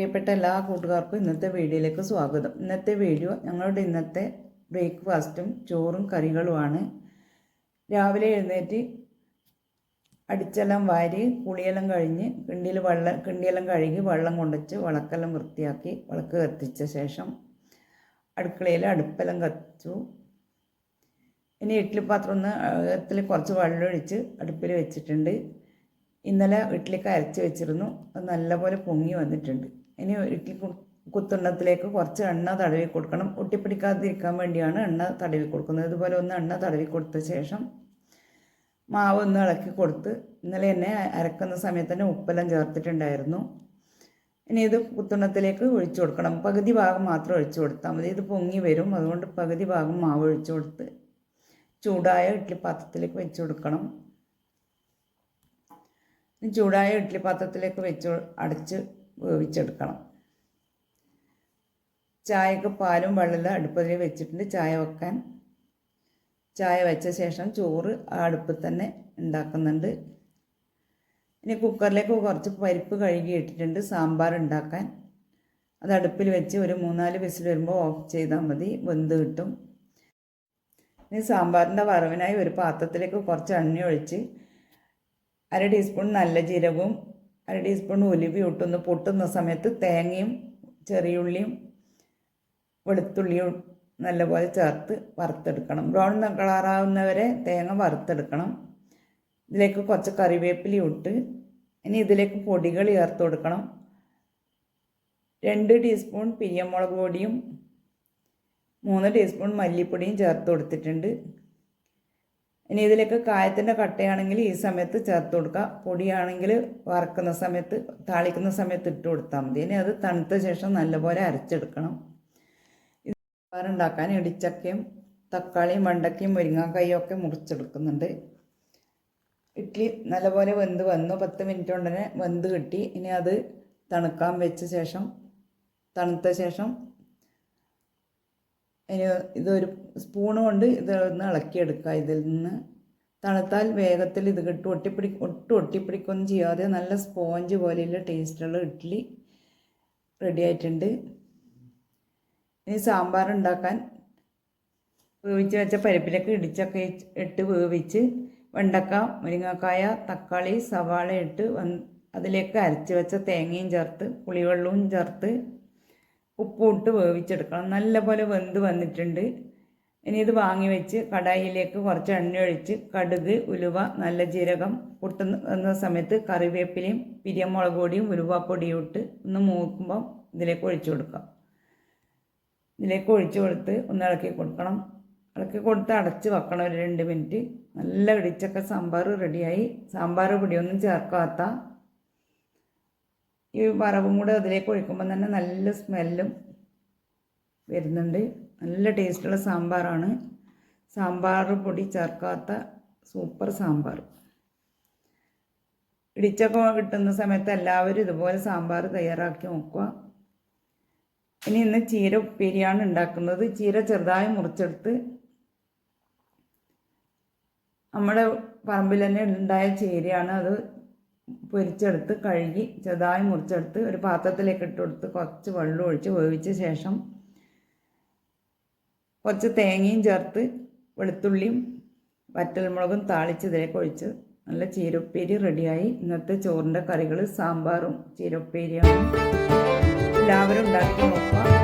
പ്രിയപ്പെട്ട എല്ലാ കൂട്ടുകാർക്കും ഇന്നത്തെ വീഡിയോയിലേക്ക് സ്വാഗതം. ഇന്നത്തെ വീഡിയോ ഞങ്ങളുടെ ഇന്നത്തെ ബ്രേക്ക്ഫാസ്റ്റും ചോറും കറികളുമാണ്. രാവിലെ എഴുന്നേറ്റ് അടിച്ചെല്ലാം വാരി കുളിയെല്ലാം കഴിഞ്ഞ് കിണ്ടിയെല്ലാം കഴുകി വെള്ളം കൊണ്ടുവച്ച് വിളക്കെല്ലാം വൃത്തിയാക്കി വിളക്ക് കത്തിച്ച ശേഷം അടുക്കളയിൽ അടുപ്പെല്ലാം കത്തിച്ചു. ഇനി ഇഡ്ഡലി പാത്രം ഒന്ന് കുറച്ച് വെള്ളം ഒഴിച്ച് അടുപ്പിൽ വെച്ചിട്ടുണ്ട്. ഇന്നലെ ഇഡ്ഡലിക്ക് അരച്ച് വെച്ചിരുന്നു, അത് നല്ലപോലെ പൊങ്ങി വന്നിട്ടുണ്ട്. ഇനി ഇഡ്ഡലി കുത്തുണ്ണത്തിലേക്ക് കുറച്ച് എണ്ണ തടവി കൊടുക്കണം. ഒട്ടിപ്പിടിക്കാതിരിക്കാൻ വേണ്ടിയാണ് എണ്ണ തടവി കൊടുക്കുന്നത്. ഇതുപോലെ ഒന്ന് എണ്ണ തടവി കൊടുത്ത ശേഷം മാവ് ഒന്ന് ഇളക്കി കൊടുത്ത്, ഇന്നലെ എന്നെ അരക്കുന്ന സമയത്ത് തന്നെ ഉപ്പെല്ലാം ചേർത്തിട്ടുണ്ടായിരുന്നു. ഇനി ഇത് കുത്തുണ്ണത്തിലേക്ക് ഒഴിച്ചു കൊടുക്കണം. പകുതി ഭാഗം മാത്രം ഒഴിച്ചു കൊടുത്താൽ മതി, ഇത് പൊങ്ങി വരും. അതുകൊണ്ട് പകുതി ഭാഗം മാവ് ഒഴിച്ചു കൊടുത്ത് ചൂടായ ഇഡ്ഡലി പാത്രത്തിലേക്ക് വെച്ച് കൊടുക്കണം. ചൂടായ ഇഡ്ഡലി പാത്രത്തിലേക്ക് വെച്ച് അടച്ച് വേവിച്ചെടുക്കണം. ചായക്ക് പാലും വെള്ളമെല്ലാം അടുപ്പത്തിൽ വെച്ചിട്ടുണ്ട് ചായ വെക്കാൻ. ചായ വെച്ച ശേഷം ചോറ് ആ അടുപ്പിൽ തന്നെ ഉണ്ടാക്കുന്നുണ്ട്. ഇനി കുക്കറിലേക്ക് കുറച്ച് പരിപ്പ് കഴുകി ഇട്ടിട്ടുണ്ട് സാമ്പാർ ഉണ്ടാക്കാൻ. അത് അടുപ്പിൽ വെച്ച് ഒരു 3-4 വിസിൽ വരുമ്പോൾ ഓഫ് ചെയ്താൽ മതി, വെന്ത് കിട്ടും. ഇനി സാമ്പാറിൻ്റെ വറവിനായി ഒരു പാത്രത്തിലേക്ക് കുറച്ച് എണ്ണ ഒഴിച്ച് 1/2 ടീസ്പൂൺ നല്ല ജീരകവും 1/2 ടീസ്പൂൺ ഉലുവയും ഇട്ടൊന്ന് പൊട്ടുന്ന സമയത്ത് തേങ്ങയും ചെറിയുള്ളിയും വെളുത്തുള്ളിയും നല്ലപോലെ ചേർത്ത് വറുത്തെടുക്കണം. ബ്രൗൺ കളറാവുന്നവരെ തേങ്ങ വറുത്തെടുക്കണം. ഇതിലേക്ക് കുറച്ച് കറിവേപ്പില ഇട്ട് ഇനി ഇതിലേക്ക് പൊടികൾ ചേർത്ത് കൊടുക്കണം. 2 ടീസ്പൂൺ പിരിയമുളക് പൊടിയും 3 ടീസ്പൂൺ മല്ലിപ്പൊടിയും ചേർത്ത് കൊടുത്തിട്ടുണ്ട്. ഇനി ഇതിലേക്ക് കായത്തിൻ്റെ കട്ടയാണെങ്കിൽ ഈ സമയത്ത് ചേർത്ത് കൊടുക്കുക. പൊടിയാണെങ്കിൽ വറക്കുന്ന സമയത്ത് താളിക്കുന്ന സമയത്ത് ഇട്ട് കൊടുത്താൽ മതി. ഇനി അത് തണുത്ത ശേഷം നല്ലപോലെ അരച്ചെടുക്കണം. ഉണ്ടാക്കാൻ ഇടിച്ചക്കയും തക്കാളിയും വെണ്ടക്കയും മുരിങ്ങാക്കായും ഒക്കെ മുറിച്ചെടുക്കുന്നുണ്ട്. ഇഡ്ഡലി നല്ലപോലെ വെന്ത് വന്നു. 10 മിനിറ്റ് കൊണ്ട് തന്നെ വെന്ത് കിട്ടി. ഇനി അത് തണുക്കാൻ വെച്ച ശേഷം തണുത്ത ശേഷം ഇനി ഇതൊരു സ്പൂണ് കൊണ്ട് ഇതൊന്ന് ഇളക്കിയെടുക്കുക. ഇതിൽ നിന്ന് തണുത്താൽ വേഗത്തിൽ ഇത് കിട്ടും. ഒട്ടും ഒട്ടിപ്പിടിക്കൊന്നും ചെയ്യാതെ നല്ല സ്പോഞ്ച് പോലെയുള്ള ടേസ്റ്റുള്ള ഇഡ്ഡലി റെഡി ആയിട്ടുണ്ട്. ഇനി സാമ്പാർ ഉണ്ടാക്കാൻ വേവിച്ച് വെച്ച പരിപ്പിലേക്ക് ഇടിച്ചൊക്കെ ഇട്ട് വേവിച്ച് വെണ്ടക്ക മുരിങ്ങക്കായ തക്കാളി സവാള ഇട്ട് അതിലേക്ക് അരച്ച് വെച്ച തേങ്ങയും ചേർത്ത് പുളിവെള്ളവും ചേർത്ത് ഉപ്പും ഇട്ട് വേവിച്ചെടുക്കണം. നല്ലപോലെ വെന്ത് വന്നിട്ടുണ്ട്. ഇനി ഇത് വാങ്ങി വെച്ച് കടായിലേക്ക് കുറച്ച് എണ്ണ ഒഴിച്ച് കടുക് ഉലുവ നല്ല ജീരകം പൊട്ടുന്ന സമയത്ത് കറിവേപ്പിലയും പിരിയമുളക് പൊടിയും ഉലുവപ്പൊടിയും ഇട്ട് ഒന്ന് മൂക്കുമ്പം ഇതിലേക്ക് ഒഴിച്ചു കൊടുക്കാം. ഇതിലേക്ക് ഒഴിച്ചു കൊടുത്ത് ഒന്ന് ഇളക്കി കൊടുക്കണം. ഇളക്കി കൊടുത്ത് അടച്ച് വെക്കണം ഒരു 2 മിനിറ്റ്. നല്ല ഇടിച്ചക്ക സാമ്പാർ റെഡിയായി. സാമ്പാർ പൊടിയൊന്നും ചേർക്കാത്ത ഈ വറവും കൂടെ അതിലേക്ക് ഒഴിക്കുമ്പോൾ തന്നെ നല്ല സ്മെല്ലും വരുന്നുണ്ട്. നല്ല ടേസ്റ്റുള്ള സാമ്പാറാണ്. സാമ്പാർ പൊടി ചേർക്കാത്ത സൂപ്പർ സാമ്പാർ. ഇടിച്ചക്ക കിട്ടുന്ന സമയത്ത് എല്ലാവരും ഇതുപോലെ സാമ്പാർ തയ്യാറാക്കി നോക്കുക. ഇനി ഇന്ന് ചീര ഉപ്പേരിയാണ് ഉണ്ടാക്കുന്നത്. ചീര ചെറുതായി മുറിച്ചെടുത്ത് നമ്മുടെ പറമ്പിൽ തന്നെ ഉണ്ടായ ചീരയാണ്. അത് പൊരിച്ചെടുത്ത് കഴുകി ചെറുതായി മുറിച്ചെടുത്ത് ഒരു പാത്രത്തിലേക്ക് ഇട്ട് കൊടുത്ത് കുറച്ച് വെള്ളം ഒഴിച്ച് വേവിച്ച ശേഷം കുറച്ച് തേങ്ങയും ചേർത്ത് വെളുത്തുള്ളിയും വറ്റൽമുളകും താളിച്ച് ഇതിലേക്ക് ഒഴിച്ച് നല്ല ചീരപ്പേരി റെഡിയായി. ഇന്നത്തെ ചോറിൻ്റെ കറികൾ സാമ്പാറും ചീരപ്പേരിയാണ്. എല്ലാവരും ഉണ്ടാക്കി നോക്കുക.